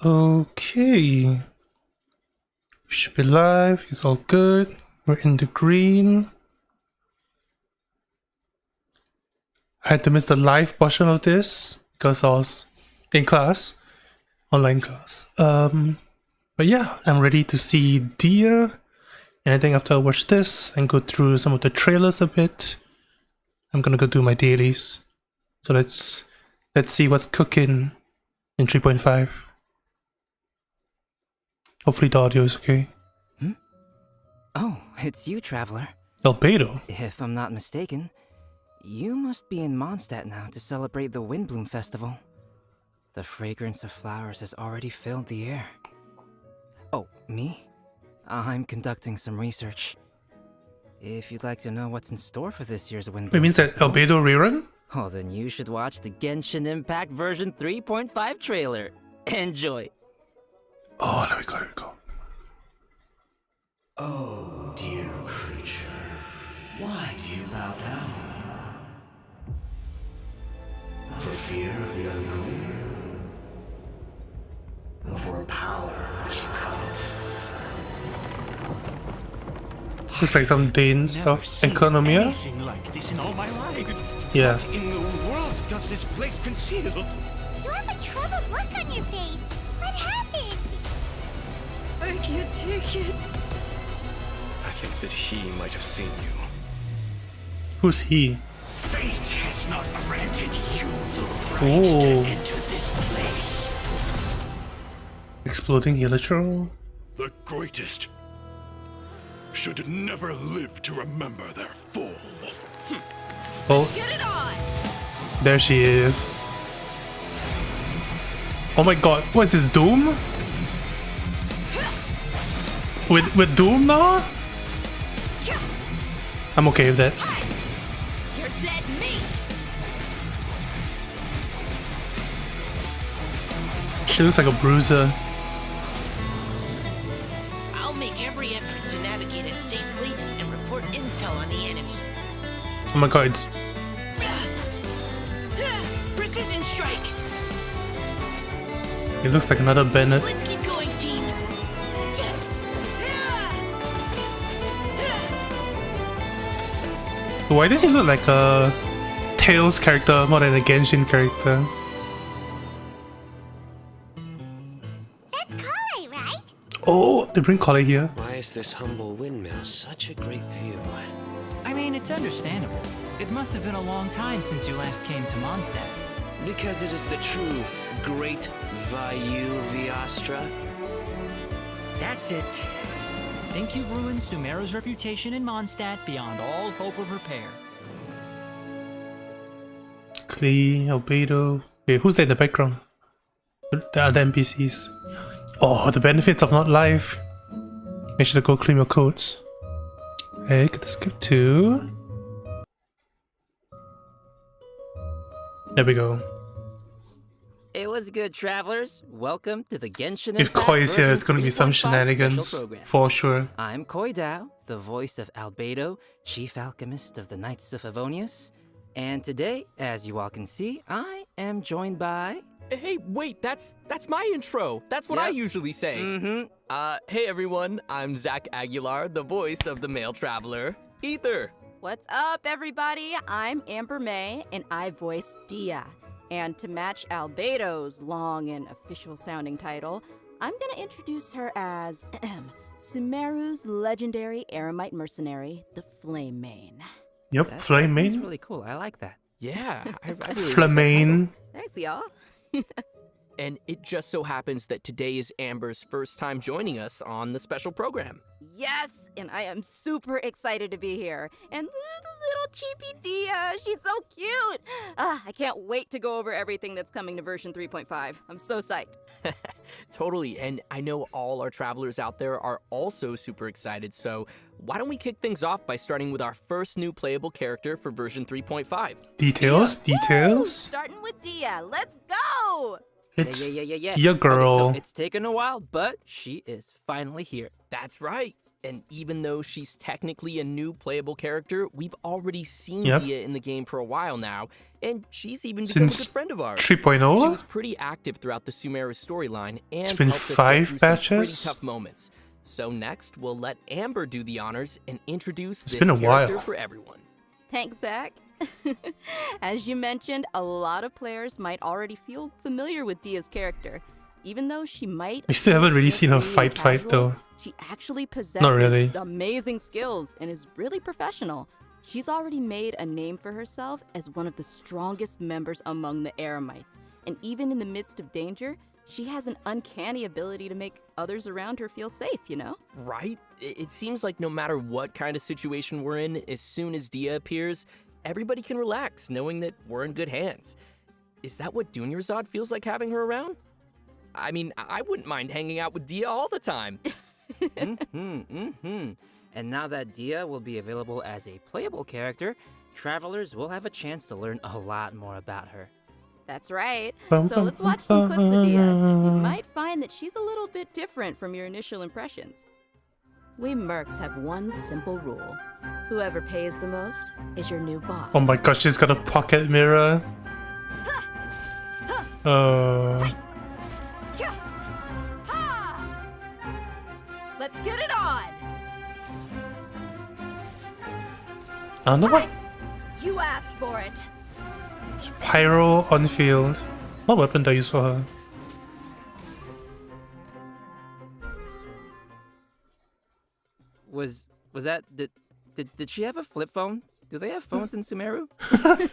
Okay. Should be live. It's all good. We're in the green. I had to miss the live portion of this because I was in class, online class. But yeah, I'm ready to see Dia. And I think after I watch this and go through some of the trailers a bit, I'm gonna go do my dailies. So let's see what's cooking in 3.5. Hopefully the audio is okay. Oh, it's you, Traveler. Albedo. If I'm not mistaken, you must be in Mondstadt now to celebrate the Windbloom Festival. The fragrance of flowers has already filled the air. Oh, me? I'm conducting some research. If you'd like to know what's in store for this year's Windbloom It means that Festival, Albedo rerun? oh, then you should watch the Genshin Impact version 3.5 trailer. Enjoy! Oh, there we go, there we go. Oh, dear creature, why do you bow down? For fear of the unknown? Or for power which you covet? Looks like some Dane stuff. Economia? Anything like this in all my life. Yeah. What in the world does this place conceal? You have a troubled look on your face. What happened? I can't take it. I think that he might have seen you. Who's he? Fate has not granted you the right Oh. to enter this place. Exploding Electro? The greatest should never live to remember their fall. Oh, Get it on! there she is. Oh my god, what is this, Doom? With Doom now? I'm okay with that. You're dead meat! She looks like a bruiser. I'll make every effort to navigate us safely and report intel on the enemy. Oh my god, it's... Precision strike! It looks like another Bennett. Let's keep going, team! Why does he look like a Tails character more than a Genshin character? That's Kale, right? Oh, they bring Collie here. Why is this humble windmill such a great view? I mean, it's understandable. It must have been a long time since you last came to Mondstadt. Because it is the true Great Vayu Viastra. That's it. Think you've ruined Sumeru's reputation in Mondstadt beyond all hope of repair. Klee, Albedo. Wait, who's there in the background? The other NPCs. Oh, the benefits of not live. Make sure to go claim your codes. Hey, get the skip to. There we go. It was good, travelers. Welcome to the Genshin If Impact Koi is here, version it's gonna be some 3.5 special shenanigans. program. For sure. I'm Koi Dao, the voice of Albedo, chief alchemist of the Knights of Favonius. And today, as you all can see, I am joined by... Hey, wait, that's my intro. That's what I Yep. usually say. Mm-hmm. Hey everyone, I'm Zach Aguilar, the voice of the male traveler, Ether. What's up, everybody? I'm Amber May, and I voice Dia. And to match Albedo's long and official-sounding title, I'm gonna introduce her as Sumeru's legendary Eremite mercenary, the Flame Mane. Yep, That's Flamane. really cool. I like that. Yeah, I really like that Flamane. Thanks, y'all. And it just so happens that today is Amber's first time joining us on the special program. Yes, and I am super excited to be here. And the little cheapy Dia, she's so cute. I can't wait to go over everything that's coming to version 3.5. I'm so psyched. Totally, and I know all our travelers out there are also super excited, so why don't we kick things off by starting with our first new playable character for version 3.5. Details? Woo! Details? Starting with Dia, let's go! It's Yeah. your girl. Okay, so it's taken a while, but she is finally here. That's right. And even though she's technically a new playable character, we've already seen Yep. Dia in the game for a while now, and she's even become a Since good friend of ours. 3.0? She was pretty active throughout the Sumeru storyline and been helped us 5 get through some pretty batches? tough moments. So next, we'll let Amber do the honors and introduce this been a character while. for everyone. Thanks, Zach. As you mentioned, a lot of players might already feel familiar with Dia's character. Even though she might... We still haven't really seen her appear fight casual, though. She actually possesses Not really. amazing skills and is really professional. She's already made a name for herself as one of the strongest members among the Eremites. And even in the midst of danger, she has an uncanny ability to make others around her feel safe, you know? Right? It seems like no matter what kind of situation we're in, as soon as Dia appears, everybody can relax knowing that we're in good hands. Is that what Dunyarzad feels like having her around? I mean, I wouldn't mind hanging out with Dia all the time. And now that Dia will be available as a playable character, travelers will have a chance to learn a lot more about her. That's right. So let's watch some clips of Dia. You might find that she's a little bit different from your initial impressions. We mercs have one simple rule. Whoever pays the most is your new boss. Oh my gosh, she's got a pocket mirror. Let's get it on! I don't know what. You asked for it. Pyro on field. What weapon do I use for her? Was that did she have a flip phone? Do they have phones in Sumeru?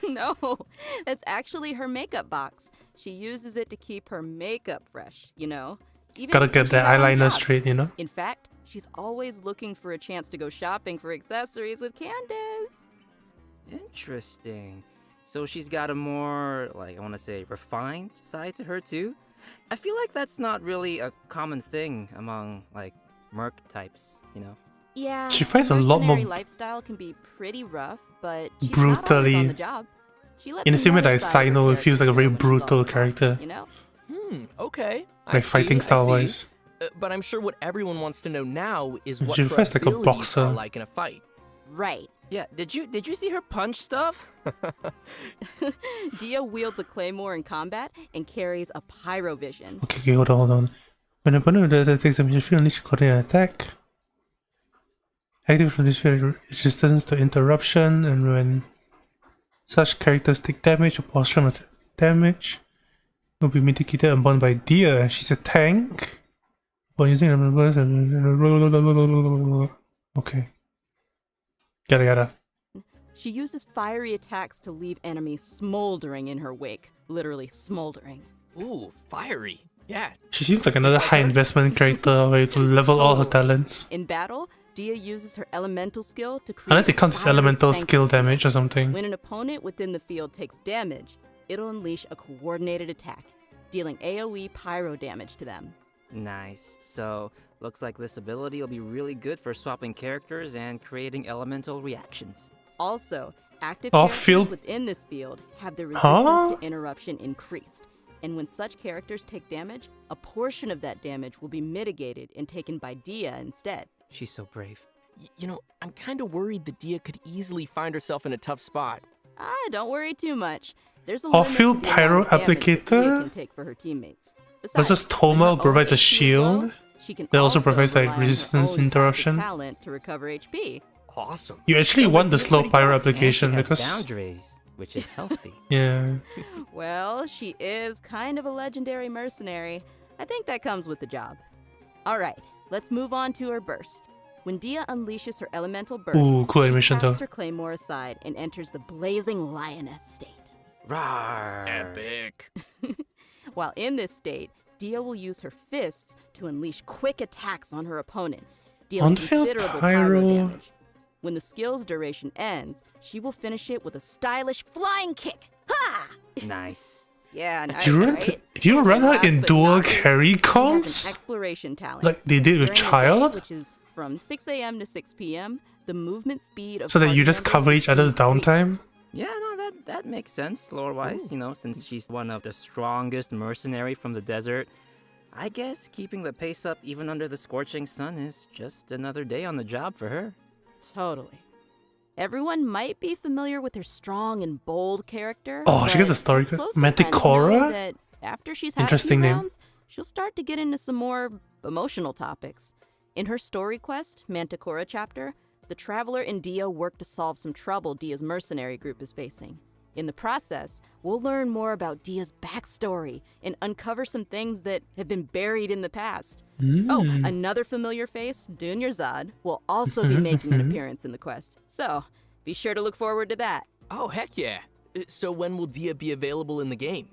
No, that's actually her makeup box. She uses it to keep her makeup fresh, you know? Even Gotta when get she's the out on eyeliner job. straight, you know? In fact, she's always looking for a chance to go shopping for accessories with Candace. Interesting. So she's got a more, like, I want to say, refined side to her too? I feel like that's not really a common thing among, like, merc types, you know? Yeah, She fights a lot more mercenary lifestyle can be pretty rough, but she's not brutally. always on the job. She lets In the same way that another side of her Sino feels like a very character know when she's brutal off the clock, character. You know? Okay. I Like see, fighting I style see. wise. But I'm sure what everyone wants to know now is what She her fights like a abilities boxer. are like in a fight. Right. Yeah, did you see her punch stuff? Dia wields a claymore in combat and carries a pyrovision. Okay, hold on. When a opponent takes a major field, unleash a coordinated attack. Active from this field resistance to interruption, and when such characters take damage or portion damage, will be mitigated and borne by Dia. She's a tank. While using okay. Yada. She uses fiery attacks to leave enemies smoldering in her wake. Literally smoldering. Ooh, fiery. Yeah. She seems like another high investment character where you can level all her talents. In battle, Dia uses her elemental skill to create Unless it counts as fiery elemental sanctuary. skill damage or something. When an opponent within the field takes damage, it'll unleash a coordinated attack, dealing AoE pyro damage to them. Nice. So, looks like this ability will be really good for swapping characters and creating elemental reactions. Also, active Oh, characters field- within this field have the resistance Huh? to interruption increased. And when such characters take damage, a portion of that damage will be mitigated and taken by Dia instead. She's so brave. You know, I'm kind of worried that Dia could easily find herself in a tough spot. Don't worry too much. There's a Off-field limit to the amount of pyro damage that Dia applicator? can take for her teammates. Versus Besides, when her Toma own provides a HP is shield. low, she can That also provides rely like on her resistance own passive interruption. talent to recover HP. Awesome. You actually Sounds want like the Dia's slow pretty pyro tough. application And she has because boundaries, which is healthy. yeah. Well, she is kind of a legendary mercenary. I think that comes with the job. Alright, let's move on to her burst. When Dia unleashes her elemental burst, Ooh, cool she animation casts though. her claymore aside and enters the blazing lioness state. Rawr. Epic. While in this state, Dia will use her fists to unleash quick attacks on her opponents, dealing Unveiled considerable pyro. pyro damage. When the skill's duration ends, she will finish it with a stylish flying kick. Ha! Nice. Yeah, nice, Do you run, right? do you run And her last in but dual not least, carry she has an comps? exploration talent. Like they did with During the day, Child? which is from 6 a.m. to 6 p.m., the movement speed of So that you party just members cover is each other's increased. downtime? Yeah, no, that makes sense, lore-wise, you know, since she's one of the strongest mercenary from the desert. I guess keeping the pace up even under the scorching sun is just another day on the job for her. Totally. Everyone might be familiar with her strong and bold character. Oh, she gets a but story. her closer friends know Manticora? that after she's had Interesting a few name. rounds, she'll start to get into some more emotional topics. In her story quest, Manticora chapter, the Traveler and Dia work to solve some trouble Dia's mercenary group is facing. In the process, we'll learn more about Dia's backstory and uncover some things that have been buried in the past. Oh, another familiar face, Dunyarzad, will also be making an appearance in the quest. So, be sure to look forward to that. Oh, heck yeah. So when will Dia be available in the game?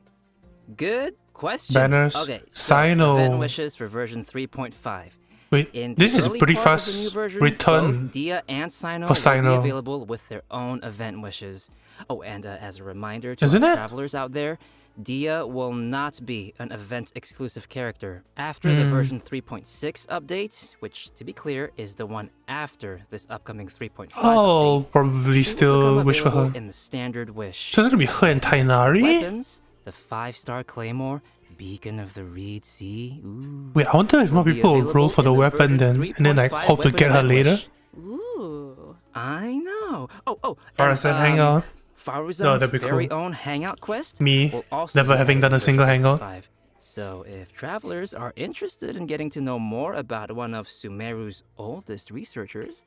Good question. Banners. Okay, so Sino. event wishes for version 3.5. Wait, In this the is early pretty part of the fast new version, return both Dia and Sino for will Sino. be available with their own event wishes. Oh, and as a reminder to Isn't our it? travelers out there, Dia will not be an event-exclusive character. After the version 3.6 update, which, to be clear, is the one after this upcoming 3.5 Oh, update, probably she will still become wish for available her. in the standard wish. So it's gonna be her and Tainari? Weapons, the 5-star Claymore, Beacon of the Reed Sea. Ooh. Wait, I wonder if more will be people will roll available for the in weapon version then, and then like 3.5 hope to weapon get her event later. wish. Ooh. I know. Oh, Faruzan Hangout. Faruzan's that'd be very cool. own hangout quest. Me, will also never be having added done in a single version hangout. 3.5. So if travelers are interested in getting to know more about one of Sumeru's oldest researchers,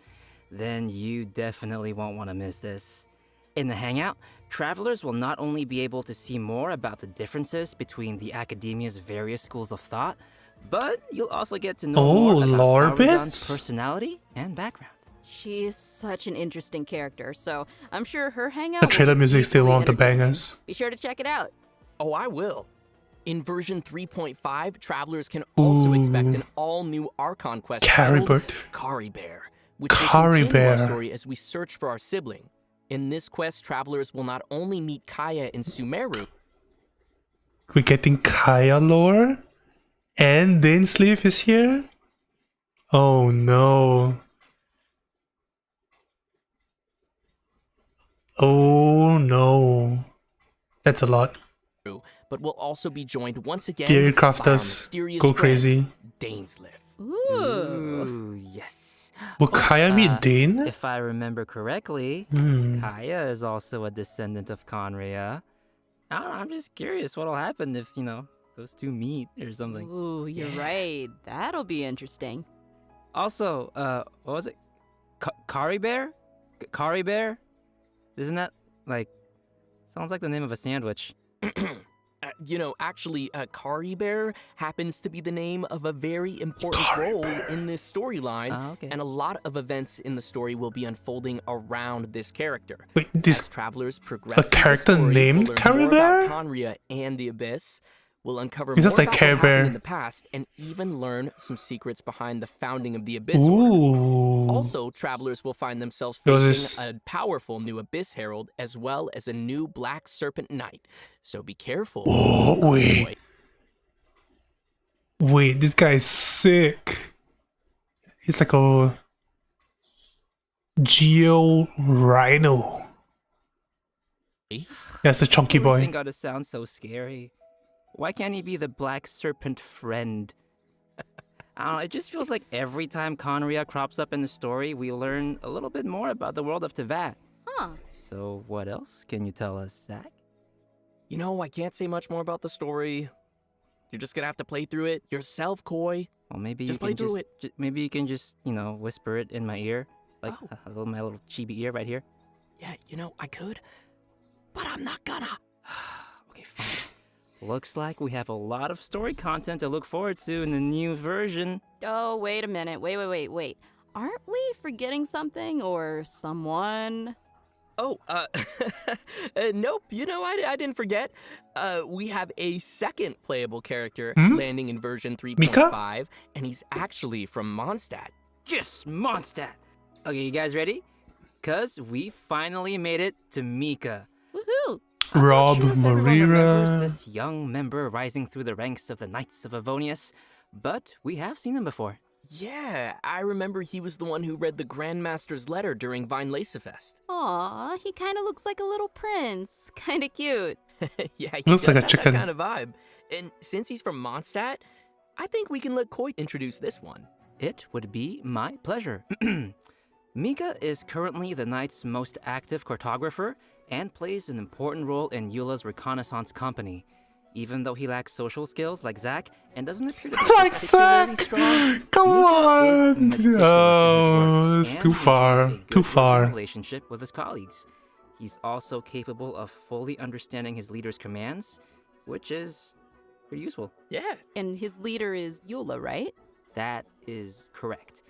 then you definitely won't want to miss this. In the hangout, travelers will not only be able to see more about the differences between the academia's various schools of thought, but you'll also get to know more about lore Faruzan's bits? personality and background. She is such an interesting character, so I'm sure her hangout The trailer will be music is still equally one of the entertaining. bangers. Be sure to check it out. Oh, I will. In version 3.5, travelers can also expect an all-new Archon quest titled Caribert. Kari Bear, which will continue our Bear. story as we search for our sibling. In this quest, travelers will not only meet Kaya and Sumeru, We're getting Kaya lore? And Dainsleif is here? Oh no. Oh no. That's a lot. but will also be joined once again Gary by our Crafters mysterious go friend, crazy. Dainsleif. Ooh, yes. Will Kaya meet Dane? If I remember correctly, Hmm. Kaya is also a descendant of Conria. I don't know, I'm just curious what'll happen if, those two meet or something. Ooh, you're right. That'll be interesting. Also, what was it? Kari Bear? Kari Bear? Isn't that, sounds like the name of a sandwich. Actually, Kari Bear happens to be the name of a very important role in this storyline, okay. and a lot of events in the story will be unfolding around this character. Wait, this As travelers progress a through the character story, named we'll learn Kari more Bear? about Conria and the Abyss. We'll uncover It's more just like about Care what happened Bear. in the past, and even learn some secrets behind the founding of the Abyss Order. Ooh. Also, travelers will find themselves Yo, facing this- a powerful new Abyss Herald as well as a new Black Serpent Knight. So be careful. Oh, wait. boy. Wait, this guy is sick. He's like a Geo Rhino. That's the chunky boy. Everything gotta sound so scary. Why can't he be the Black Serpent friend? I don't know, it just feels like every time Conria crops up in the story, we learn a little bit more about the world of Tevat. Huh. So what else can you tell us, Zach? I can't say much more about the story. You're just gonna have to play through it yourself, Koi. Well, maybe Just you play can through maybe you can just, whisper it in my ear, like Oh. my little chibi ear right here. Yeah, I could, but I'm not gonna. Okay, fine. Looks like we have a lot of story content to look forward to in the new version. Oh, wait a minute. Wait. Aren't we forgetting something or someone? Oh, nope. I didn't forget. We have a second playable character landing in version 3.5, and he's actually from Mondstadt. Just Mondstadt! Okay, you guys ready? 'Cause we finally made it to Mika. Woohoo! I'm not Rob sure if everyone remembers Moreira. this young member rising through the ranks of the Knights of Avonius, but we have seen him before. Yeah, I remember he was the one who read the Grandmaster's letter during Vine Lacefest. Aw, he kind of looks like a little prince. Kind of cute. Yeah, he Looks does like a have chicken. that kind of vibe. And since he's from Mondstadt, I think we can let Koi introduce this one. It would be my pleasure. Mika is currently the Knight's most active cartographer and plays an important role in Eula's reconnaissance company. Even though he lacks social skills like Zack and doesn't appear to be Like particularly Zack! strong, Come Mika is on! meticulous Oh, in it's his too work and far. maintains a Too good far. working relationship with his colleagues. He's also capable of fully understanding his leader's commands, which is pretty useful. Yeah. And his leader is Eula, right? That is correct.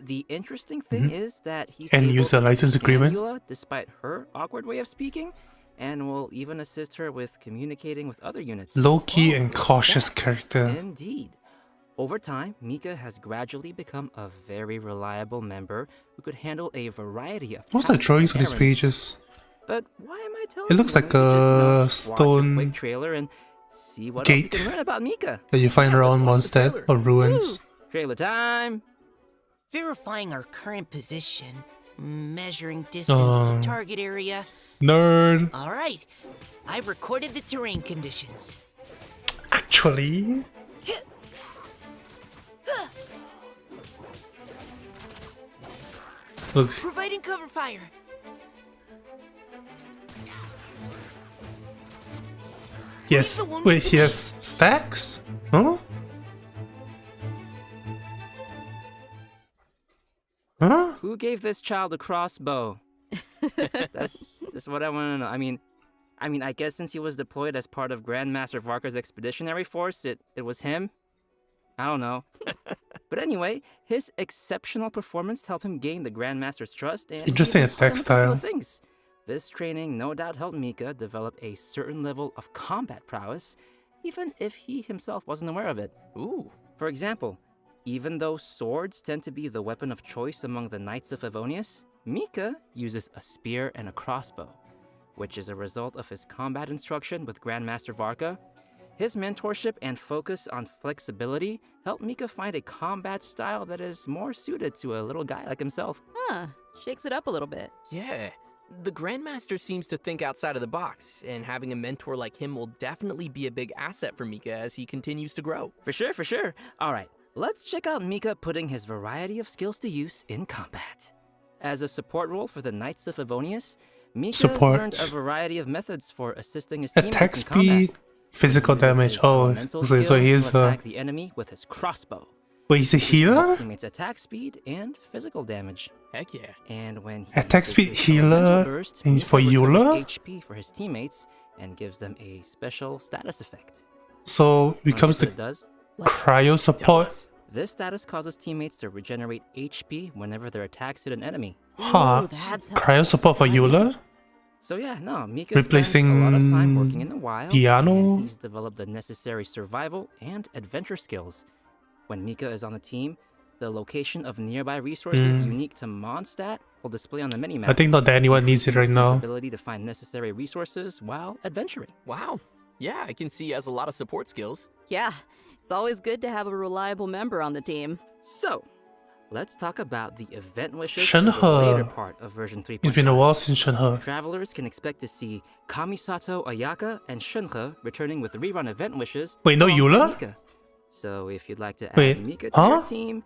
The interesting thing is that he's And able use a to license understand agreement. Eula despite her awkward way of speaking, and will even assist her with communicating with other units. Low-key and cautious Respect. character. Indeed. Over time, Mika has gradually become a very reliable member who could handle a variety of What's the tasks drawings and on these errands. pages? But why am I telling It looks you like when we a just, watch a stone quick trailer and see what else we gate can learn about Mika? that you find around let's watch the Mondstadt trailer. or ruins. Trailer time! Verifying our current position, measuring distance to target area. Nerd. All right, I've recorded the terrain conditions. Actually, look. Providing cover fire. Yes. Wait, he has stacks? Huh? Huh? Who gave this child a crossbow? That's what I want to know. I mean, I guess since he was deployed as part of Grandmaster Varka's expeditionary force, it was him. I don't know. But anyway, his exceptional performance helped him gain the Grandmaster's trust and Interesting even taught him a couple textile. of things. This training no doubt helped Mika develop a certain level of combat prowess, even if he himself wasn't aware of it. Ooh. For example, even though swords tend to be the weapon of choice among the Knights of Favonius, Mika uses a spear and a crossbow, which is a result of his combat instruction with Grandmaster Varka. His mentorship and focus on flexibility helped Mika find a combat style that is more suited to a little guy like himself. Huh. Shakes it up a little bit. Yeah. The Grandmaster seems to think outside of the box, and having a mentor like him will definitely be a big asset for Mika as he continues to grow. For sure, for sure. All right, let's check out Mika putting his variety of skills to use in combat. As a support role for the Knights of Favonius, Mika has learned a variety of methods for assisting his teammates Attack in combat. speed, physical He uses damage. his Oh, elemental so skill he is to a. attack the enemy with his crossbow. Wait, he's a Increasing healer? His teammates' attack speed and physical damage. Heck yeah. And when he Attack uses speed his healer elemental burst, and Mika for recovers Eula? HP for his teammates and gives them a special status effect. So becomes Wanna guess the what it does? cryo support. This status causes teammates to regenerate HP whenever their attacks hit an enemy. Huh? Ooh, that's Cryo support for Eula? So yeah, no, Mika Replacing spends a lot of time working in the wild, Diano? and he's developed the necessary survival and adventure skills. When Mika is on the team, the location of nearby resources unique to Mondstadt will display on the minimap. I think not that anyone needs it right His now. ability to find necessary resources while adventuring. Wow. Yeah, I can see he has a lot of support skills. Yeah. It's always good to have a reliable member on the team. So, let's talk about the event wishes Shenhe. for the later part of version 3.5. It's been a while since Shenhe. Travelers can expect to see Kamisato Ayaka and Shenhe returning with rerun event wishes. Wait, no alongside Eula? Mika. So if you'd like to add Wait, Mika to huh? your team,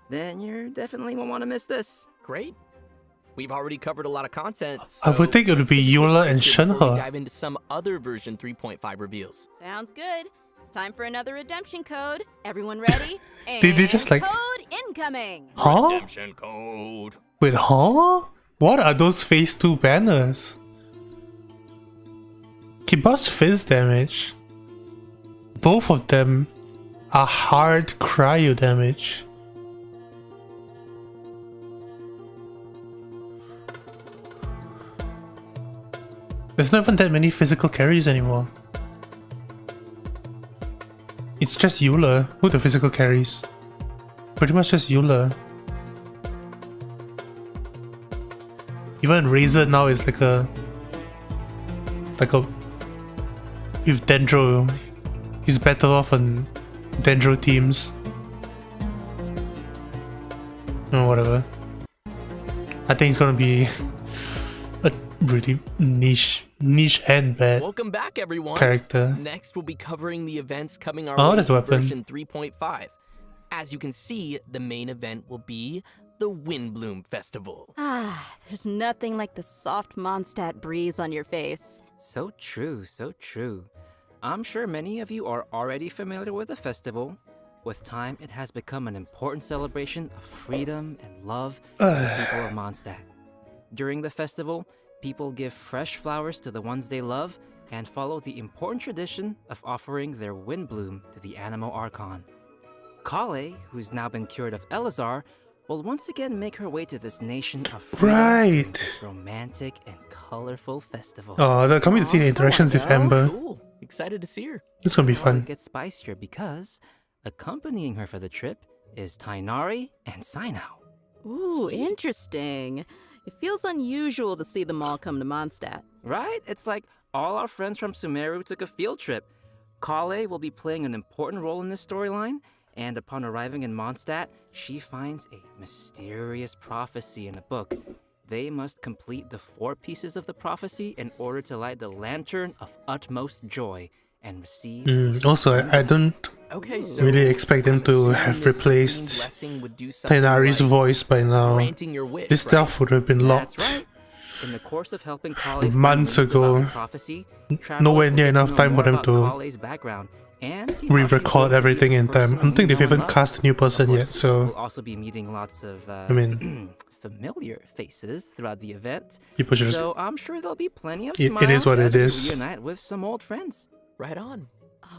then you definitely won't want to miss this. Great. We've already covered a lot of content. I would think it would let's be take a quick Eula break and here before we Shenhe. dive into some other version 3.5 reveals. Sounds good. It's time for another redemption code. Everyone ready? And They just like- code incoming. Huh? Redemption code. Wait, huh? What are those phase 2 banners? Kiba's fizz damage. Both of them are hard cryo damage. There's not even that many physical carries anymore. It's just Eula who the physical carries. Pretty much just Eula. Even Razor now is like a with Dendro. He's better off on Dendro teams. Oh, whatever. I think it's gonna be a really niche niche headband Welcome back, everyone. character. Next, we'll be covering the events coming our Oh, way there's a in weapon. version 3.5. As you can see, the main event will be the Windbloom Festival. Ah, there's nothing like the soft Mondstadt breeze on your face. So true, so true. I'm sure many of you are already familiar with the festival. With time, it has become an important celebration of freedom and love to the people of Mondstadt. During the festival, people give fresh flowers to the ones they love and follow the important tradition of offering their Windbloom to the Animo Archon. Kale, who's now been cured of Elazar, will once again make her way to this nation of freedom Right. during this romantic and colorful festival. Oh, they're coming to see the interactions with Amber. Cool. Excited to see her. It's gonna be Well, fun. it gets spicier because accompanying her for the trip is Tainari and Sinao. Ooh, interesting. It feels unusual to see them all come to Mondstadt. Right? It's like all our friends from Sumeru took a field trip. Kale will be playing an important role in this storyline, and upon arriving in Mondstadt, she finds a mysterious prophecy in a book. They must complete the 4 pieces of the prophecy in order to light the lantern of utmost joy and receive. Also, I don't Okay, so really expect them to assuming have this replaced green blessing would do something Tainari's like voice by now. granting your wish, This right? stuff would have been locked. That's right. In the course of helping Kale Months find leads about ago. the prophecy, Nowhere travelers will near get enough know time more for them about to Kale's background and see how she's re-record going to be everything a in time. I person don't think they've we know even and love. cast a new person Of yet, course, so we'll also be meeting lots of mean, familiar faces throughout the event. people should just. So I'm sure there'll be plenty of It smiles is what as it we is. reunite with some old friends. Right on.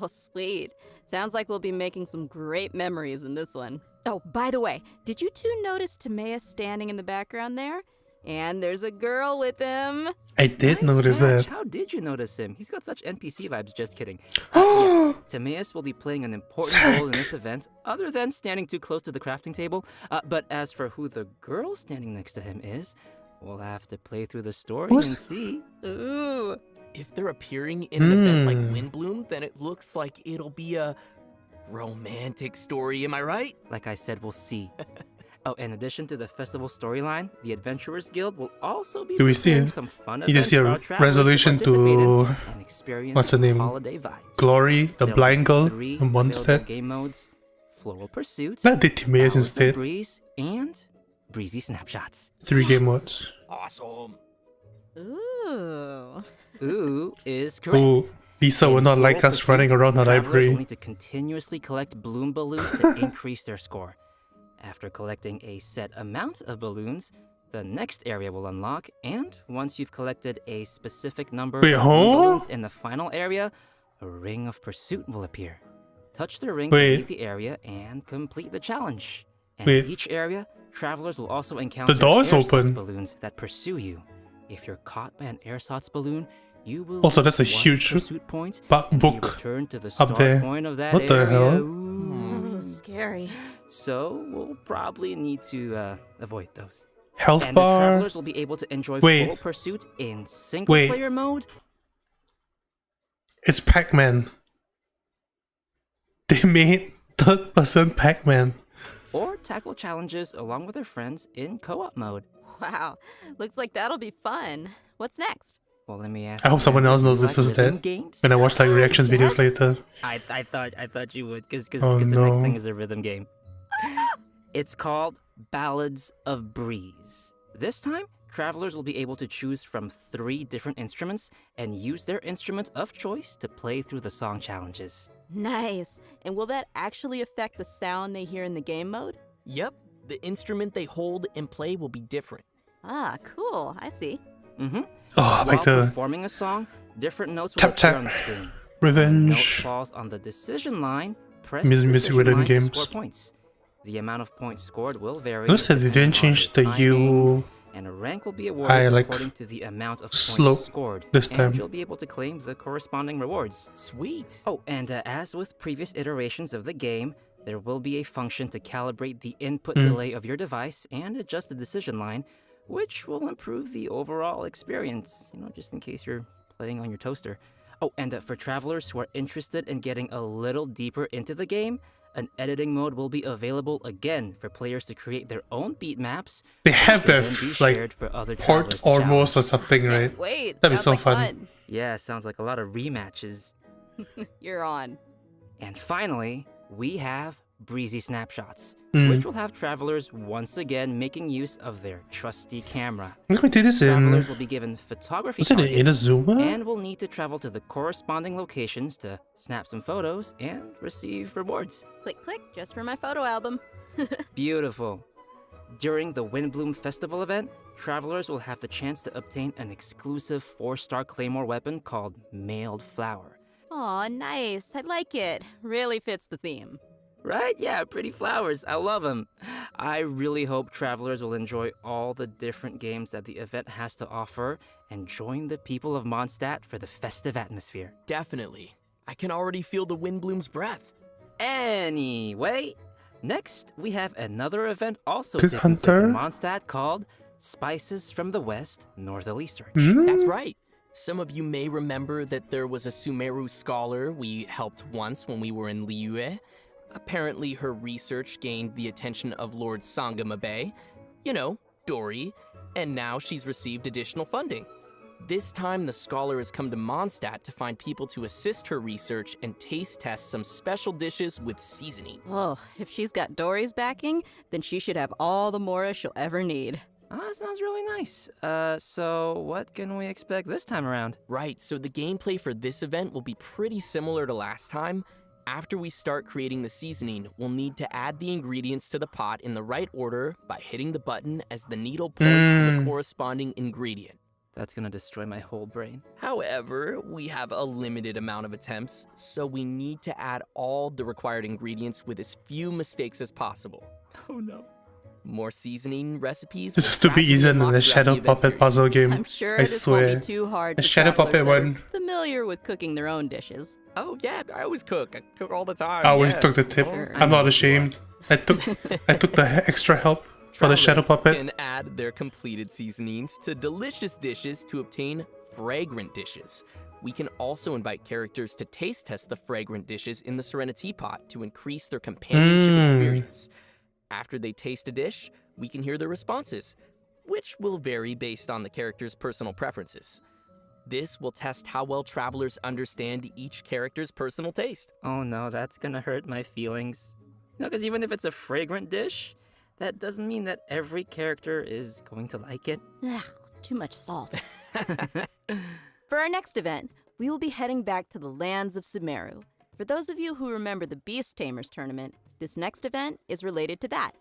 Oh, sweet. Sounds like we'll be making some great memories in this one. Oh, by the way, did you two notice Timaeus standing in the background there? And there's a girl with him. I did Nice notice catch. that. How did you notice him? He's got such NPC vibes. Just kidding. Yes, Timaeus will be playing an important role in this event, other than standing too close to the crafting table. But as for who the girl standing next to him is, we'll have to play through the story Who's- and see. Ooh. If they're appearing in an event like Windbloom, then it looks like it'll be a romantic story, am I right? Like I said, we'll see. Oh, in addition to the festival storyline, the Adventurers Guild will also be Do we see preparing it? some fun You just events see for a our travelers resolution participate in to and experience what's her name? holiday vibes. Glory, the There'll blind be girl 3 from available Mondstadt. game modes: Floral Pursuit, That did Timaeus Hours of instead. Breeze, and Breezy Snapshots. 3 game modes. Awesome. Ooh. Ooh is correct. Ooh, Lisa will In not like Floral us running Pursuit, around her travelers library. will need to continuously collect balloon balloons to increase their score. After collecting a set amount of balloons, the next area will unlock, and once you've collected a specific number Wait, of huh? balloons in the final area, a ring of pursuit will appear. Touch the ring Wait. to leave the area and complete the challenge. And Wait. in each area, travelers will also encounter door is air slots open. balloons that pursue you. If you're caught by an air slots balloon, you will Also, that's a lose 1 huge pursuit point bu- and be book returned to the up start there. point of that What the area. hell? Ooh, scary. So we'll probably need to avoid those. Health And the bar. travelers will be able to enjoy Wait. Floral Pursuit in single-player mode. It's Pac-Man. They made third-person Pac-Man. Or tackle challenges along with their friends in co-op mode. Wow. Looks like that'll be fun. What's next? Well, let me ask. I hope you, someone else do you notices like rhythm that games? when I watch like reaction videos Yes. later. I thought you would, because Oh, the next no. thing is a rhythm game. It's called Ballads of Breeze. This time, travelers will be able to choose from 3 different instruments and use their instrument of choice to play through the song challenges. Nice. And will that actually affect the sound they hear in the game mode? Yep, the instrument they hold and play will be different. Ah, cool. I see. Mm-hmm. Oh, I While like the performing a song, different notes will Tap, appear tap. on the screen. When a note revenge. falls on the decision line, press Music decision rhythm line to games. score points. The amount of points scored will vary. Notice that they depending didn't on change your the timing, U and a rank will be awarded I like according to the amount of slope points scored. this and time. you'll be able to claim the corresponding rewards. Sweet. Oh, and as with previous iterations of the game, there will be a function to calibrate the input delay of your device and adjust the decision line, which will improve the overall experience, just in case you're playing on your toaster. Oh, and for travelers who are interested in getting a little deeper into the game, an editing mode will be available again for players to create their own beat maps. They have which will their then be like shared for other port travelers to almost or challenge. something, right? Wait, That'd be sounds so like fun. Yeah, sounds like a lot of rematches. You're on. And finally, we have Breezy Snapshots, Mm. which will have travelers once again making use of their trusty camera. I think we did this in. Travelers will be given photography Was it in targets Inazuma? and will need to travel to the corresponding locations to snap some photos and receive rewards. Click, click, just for my photo album. Beautiful. During the Windbloom Festival event, travelers will have the chance to obtain an exclusive 4-star Claymore weapon called Mailed Flower. Aw, nice. I like it. Really fits the theme. Right? Yeah, pretty flowers. I love them. I really hope travelers will enjoy all the different games that the event has to offer and join the people of Mondstadt for the festive atmosphere. Definitely. I can already feel the Windbloom's breath. Anyway, next we have another event also Good taking place in Hunter? Mondstadt called Spices from the West Northerly Search. Mm? That's right. Some of you may remember that there was a Sumeru scholar we helped once when we were in Liyue. Apparently, her research gained the attention of Lord Sangamabe, you know, Dory, and now she's received additional funding. This time, the scholar has come to Mondstadt to find people to assist her research and taste test some special dishes with seasoning. Oh, if she's got Dory's backing, then she should have all the Mora she'll ever need. That sounds really nice. So what can we expect this time around? Right, so the gameplay for this event will be pretty similar to last time. After we start creating the seasoning, we'll need to add the ingredients to the pot in the right order by hitting the button as the needle points to the corresponding ingredient. That's gonna destroy my whole brain. However, we have a limited amount of attempts, so we need to add all the required ingredients with as few mistakes as possible. Oh no. More seasoning recipes. This will is to be gradually easier than unlock the throughout Shadow event Puppet period. puzzle game. I'm sure I this swear. won't be too hard The for Shadow travelers Puppet that are one. familiar with cooking their own dishes. Oh yeah, I always cook. I cook all the time. I always yeah. took the tip. Sure. I'm not ashamed. I took the extra help for the Shadow Travelers Puppet. can add their completed seasonings to delicious dishes to obtain fragrant dishes. We can also invite characters to taste test the fragrant dishes in the Serenity Pot to increase their companionship experience. After they taste a dish, we can hear their responses, which will vary based on the character's personal preferences. This will test how well travelers understand each character's personal taste. Oh no, that's gonna hurt my feelings. No, because even if it's a fragrant dish, that doesn't mean that every character is going to like it. Ugh, too much salt. For our next event, we will be heading back to the lands of Sumeru. For those of you who remember the Beast Tamers tournament, this next event is related to that.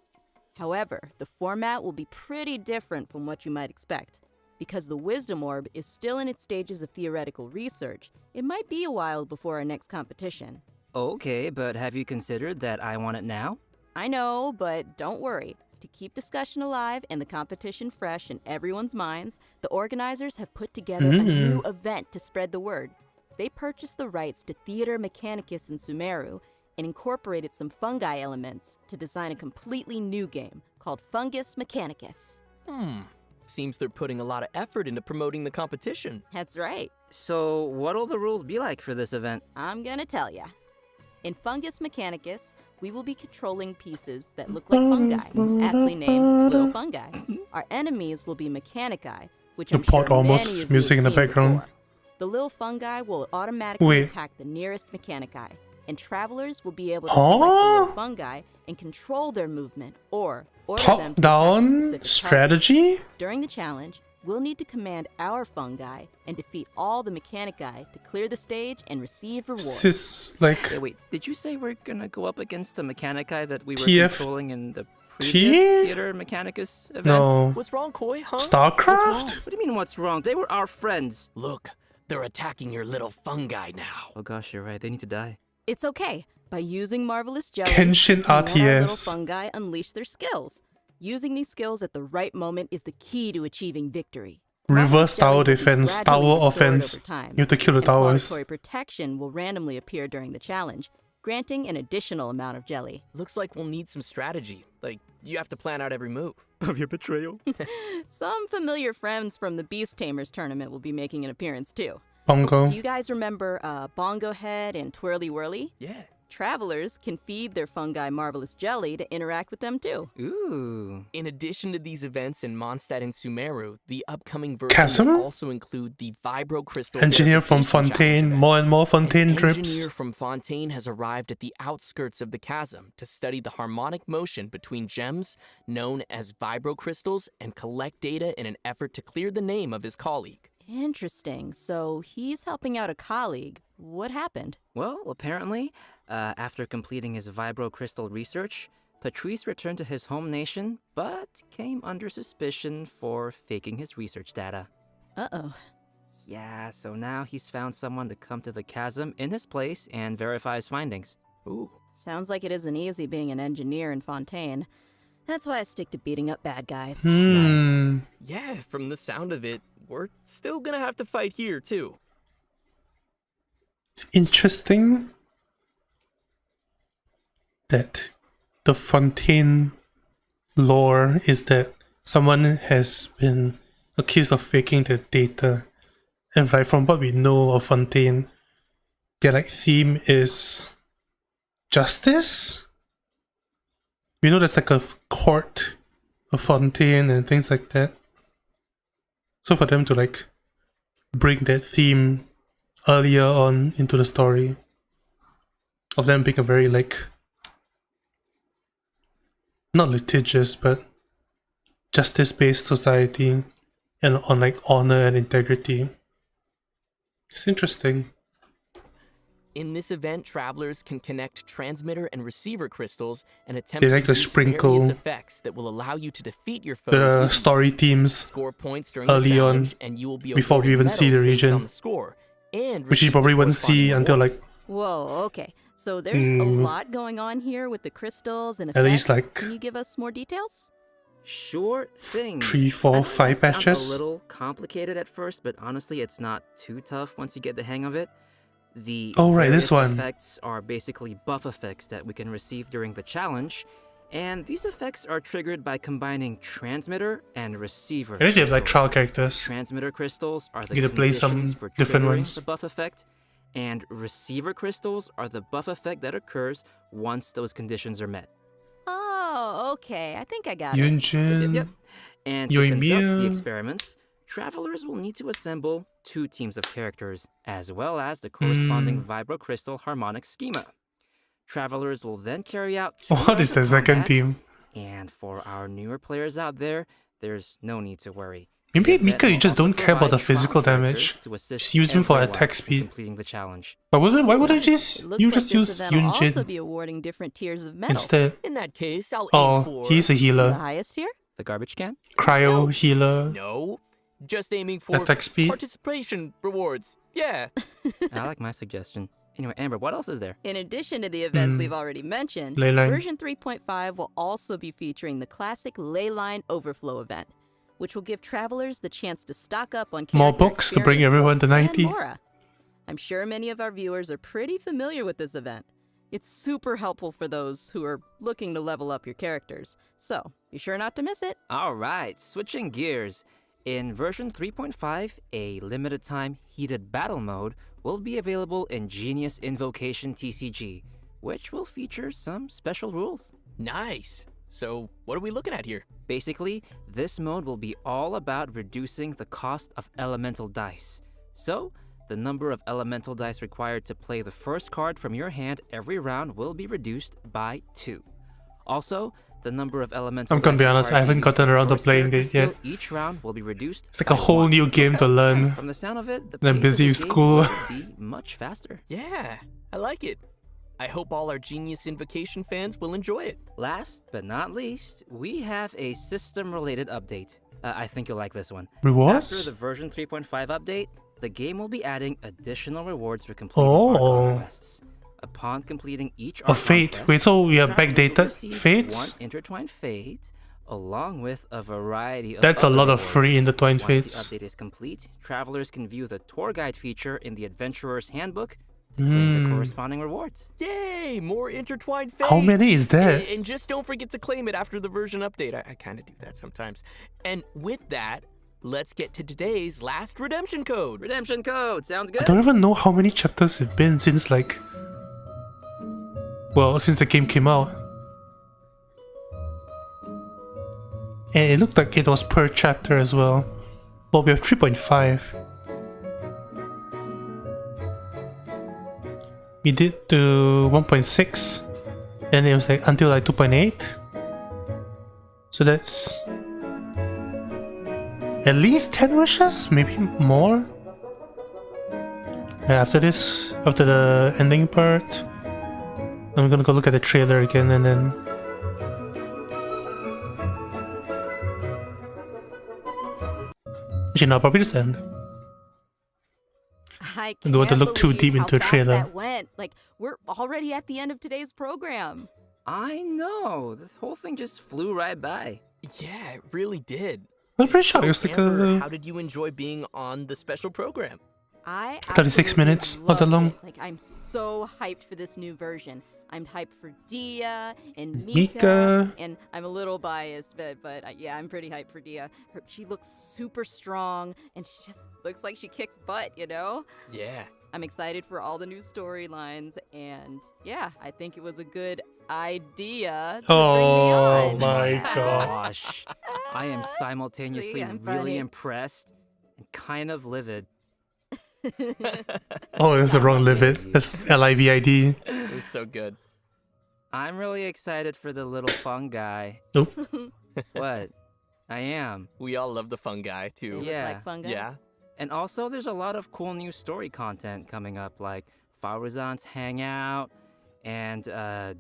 However, the format will be pretty different from what you might expect. Because the Wisdom Orb is still in its stages of theoretical research, it might be a while before our next competition. Okay, but have you considered that I want it now? I know, but don't worry. To keep discussion alive and the competition fresh in everyone's minds, the organizers have put together a new event to spread the word. They purchased the rights to Theater Mechanicus in Sumeru and incorporated some fungi elements to design a completely new game called Fungus Mechanicus. Seems they're putting a lot of effort into promoting the competition. That's right. So what'll the rules be like for this event? I'm gonna tell ya. In Fungus Mechanicus, we will be controlling pieces that look like fungi, aptly named little fungi. Our enemies will be Mechanici, which I'm The pot sure almost many of music you in have the seen background. before. The little fungi will automatically Wait. attack the nearest Mechanici, and travelers will be able to select the little fungi and control their movement, or order them to attack a Top-down specific target. strategy? During the challenge, we'll need to command our fungi and defeat all the Mechanici to clear the stage and receive rewards. This is like Hey, wait, did you say we're gonna go up against the Mechanici that we were TF? controlling in the T? previous Theater Mechanicus event? no What's wrong, Koi, huh? StarCraft? What do you mean what's wrong? They were our friends. Look, they're attacking your little fungi now. Oh gosh, you're right. They need to die. It's okay. By using Marvelous Jelly, Genshin we can let our little RTS. fungi unleash their skills. Using these skills at the right moment is the key to achieving victory. Reverse Marvelous Jelly tower will be defense, gradually tower restored offense. over time, You have to kill the and towers. planetary protection will randomly appear during the challenge, granting an additional amount of jelly. Looks like we'll need some strategy. Like, you have to plan out every move. Of your betrayal. Some familiar friends from the Beast Tamers tournament will be making an appearance too. Bongo. Do you guys remember Bongo Head and Twirly Whirly? Yeah. Travelers can feed their fungi marvelous jelly to interact with them too. Ooh. In addition to these events in Mondstadt and Sumeru, the upcoming version Chasm? will also include the Vibro Crystal Engineer from Verification Challenge Fontaine, event. more and more Fontaine An drips. engineer from Fontaine has arrived at the outskirts of the chasm to study the harmonic motion between gems known as vibrocrystals and collect data in an effort to clear the name of his colleague. Interesting. So he's helping out a colleague. What happened? Well, apparently, after completing his vibrocrystal research, Patrice returned to his home nation, but came under suspicion for faking his research data. Uh-oh. Yeah, so now he's found someone to come to the chasm in his place and verify his findings. Ooh. Sounds like it isn't easy being an engineer in Fontaine. That's why I stick to beating up bad guys. Hmm. Yeah, from the sound of it, we're still gonna have to fight here, too. It's interesting that the Fontaine lore is that someone has been accused of faking the data. And like from what we know of Fontaine, their like theme is justice. We know there's like a court of Fontaine and things like that. So for them to like bring that theme earlier on into the story of them being a very like not litigious but justice-based society and on like honor and integrity. It's interesting. In this event, travelers can connect transmitter and receiver crystals and attempt They like to to produce sprinkle various effects that will allow you to defeat your foes the with story ease. themes Score points during early the on challenge, and you will be before we awarded even see the medals based region, on the score, and which you receive the probably wouldn't see corresponding until rewards. like Whoa, okay. So there's a lot going on here with the crystals and effects. at least like Can you give us more details? Sure thing. 3, 4, I know 5 that sounds patches. a little complicated at first, but honestly, it's not too tough once you get the hang of it. The Oh, right, this various one. effects are basically buff effects that we can receive during the challenge, and these effects are triggered by combining transmitter and receiver. At least you have like crystals. trial characters. Transmitter crystals are the You get to play some conditions for different triggering ones. the buff effect, and receiver crystals are the buff effect that occurs once those conditions are met. Oh, okay. I think I got it. Yunjin. Yep. And to conduct the Yoimiya. experiments, travelers will need to assemble 2 teams of characters, as well as the corresponding vibrocrystal harmonic schema. Travelers will then carry out 2 What rounds is the of second combat, team? and for our newer players out there, there's no need to worry. Maybe The event Mika, you will just also don't care about the provide trial physical damage. characters to assist Just use him for everyone attack in speed. completing the challenge. But why wouldn't you It just looks you like just this use event will also Yunjin be awarding different tiers of medals. instead? In that case, I'll aim Oh, for... he's a The healer. highest tier? The garbage can? Cryo healer. No, just aiming for Attack speed. participation rewards. Yeah. I like my suggestion. Anyway, Amber, what else is there? In addition to the events we've already mentioned, Leyline. version 3.5 will also be featuring the classic Leyline Overflow event, which will give travelers the chance to stock up on More character books to bring experience everyone to books and 90. more. I'm sure many of our viewers are pretty familiar with this event. It's super helpful for those who are looking to level up your characters, so be sure not to miss it. Alright, switching gears. In version 3.5, a limited time heated battle mode will be available in Genius Invocation TCG, which will feature some special rules. Nice. So, what are we looking at here? Basically, this mode will be all about reducing the cost of elemental dice. So, the number of elemental dice required to play the first card from your hand every round will be reduced by 2. Also, the number of elemental I'm gonna dice be honest, I required to haven't use gotten the around to first playing character this yet. skill each round will be reduced. It's like a by whole 1. new game to learn. From the sound of it, the And I'm pace busy of with the game school. will be much faster. Yeah, I like it. I hope all our Genius Invocation fans will enjoy it. Last but not least, we have a system-related update. I think you'll like this one. Rewards? After the version 3.5 update, the game will be adding additional rewards for completing Oh. Archon quests. Upon completing each A Archon fate. quest, Wait, so we have travelers will backdated receive fates? 1 intertwined fate, along with a variety of That's a other lot of rewards. free intertwined Once fates. the update is complete, travelers can view the tour guide feature in the Adventurer's Handbook to claim the corresponding rewards. Yay, more intertwined fate. How many is that? And just don't forget to claim it after the version update. I kind of do that sometimes. And with that, let's get to today's last redemption code. Redemption code, sounds I good? don't even know how many chapters have been since like Well, since the game came out. And it looked like it was per chapter as well. Well, we have 3.5. We did to 1.6. Then it was like until like 2.8. So that's at least 10 wishes, maybe more. And after this, after the ending part, I'm gonna go look at the trailer again and then. Actually, no, I'll probably just end. I don't want to can't look too believe deep how into a fast trailer. That went. Like, we're already at the end of today's program. I know. The whole thing just flew right by. Yeah, it really did. I'm pretty sure So, it was like Amber, how did you enjoy being on the special program? I 36 absolutely minutes, not that loved long. it. Like, I'm so hyped for this new version. I'm hyped for Dia and Mika, Mika. and I'm a little biased, but yeah, I'm pretty hyped for Dia. She looks super strong, and she just looks like she kicks butt, you know? Yeah. I'm excited for all the new storylines, and yeah, I think it was a good idea to Oh bring me on. my god. Gosh. I am simultaneously See, I'm really funny. impressed and kind of livid. Oh, it was the wrong livid. That's LIVID. It was so good. I'm really excited for the little fun guy. Nope. What? I am. We all love the fun guy, They too. look Yeah. like fun guys. Yeah. And also, there's a lot of cool new story content coming up, like Faruzan's Hangout and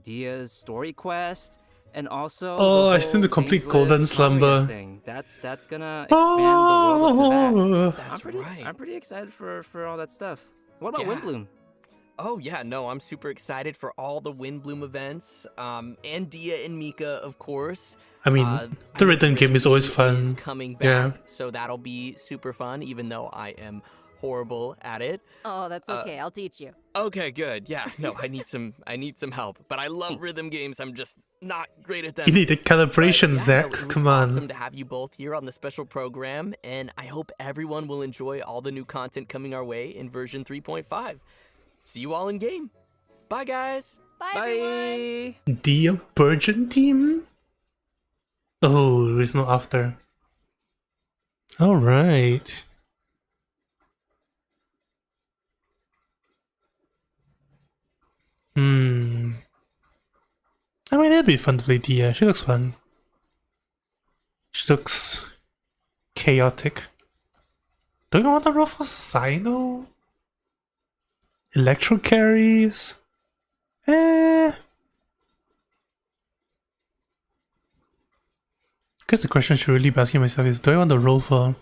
Dia's Story Quest, and also. Oh, the I still whole need to complete Things Golden Live Slowly Slumber. thing. That's gonna expand the world of Tibet. That's right. I'm pretty excited for all that stuff. What about Yeah. Windbloom? Oh, yeah, no, I'm super excited for all the Windbloom events, and Dia and Mika, of course. I mean, I the know rhythm game is always Is fun. coming back, Yeah. so that'll be super fun, even though I am horrible at it. Oh, that's okay. I'll teach you. Okay, good. Yeah, no, I need some help. But I love rhythm games. I'm just not great at them. You need the calibration, But, yeah, Zach. no, it was Come on. awesome to have you both here on the special program, and I hope everyone will enjoy all the new content coming our way in version 3.5. See you all in game. Bye, guys. Bye, everyone. Dia Virgin team? Oh, there's no after. Alright. I mean, it'd be fun to play Dia. She looks fun. She looks chaotic. Do you want to roll for Sino? Electro carries? I guess the question I should really be asking myself is, do I want to roll for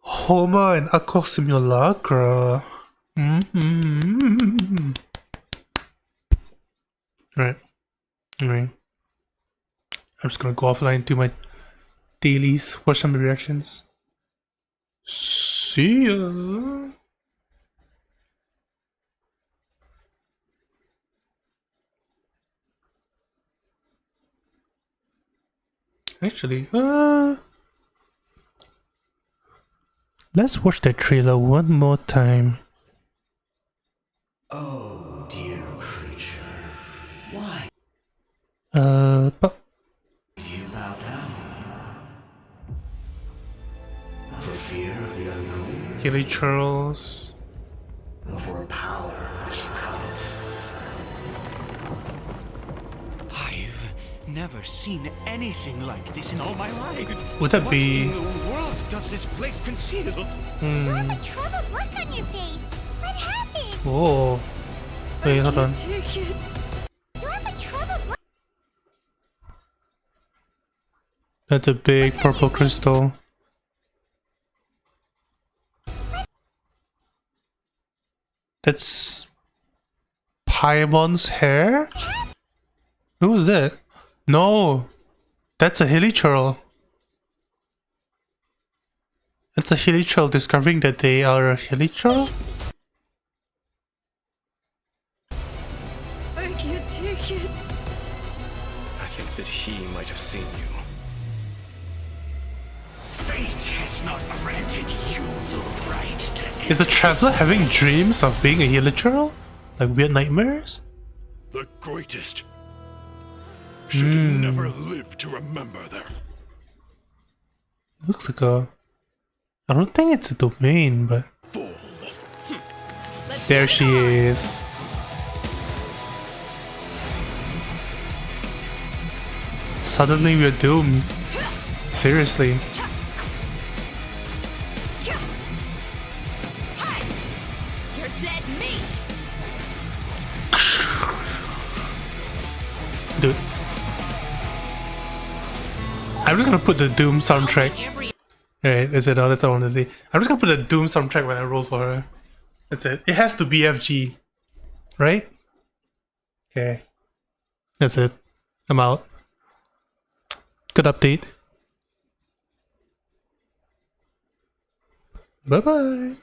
Homa and Aqua Simulacra? Right. Anyway. I'm just gonna go offline and do my dailies, watch some of the reactions. See ya! Actually, let's watch that trailer one more time. Oh, dear creature. Why But do you bow down? For fear of the unknown? Hilly Charles. Or for a power which you covet? I've never seen anything like this in all my life. Would that What be- in the world does this place conceal? You have a troubled look on your face. What happened? Oh. Wait, hold on. You have a troubled look. That's a big purple crystal. That's Paimon's hair? Who's that? No, that's a Hilichurl. It's a Hilichurl discovering that they are a Hilichurl? I can't take it. I think that he might have seen you. Fate has not granted you the right to Is the Traveler having dreams of being a Hilichurl? Like weird nightmares? The greatest should never live to remember their Looks like a... I don't think it's a domain, but... fall. There she is. Suddenly we're doomed. Seriously. You're dead meat! Dude. I'm just gonna put the Doom soundtrack. Alright, that's it. That's all I want to see. I'm just gonna put the Doom soundtrack when I roll for her. That's it. It has to be FG. Right? Okay. That's it. I'm out. Good update. Bye bye.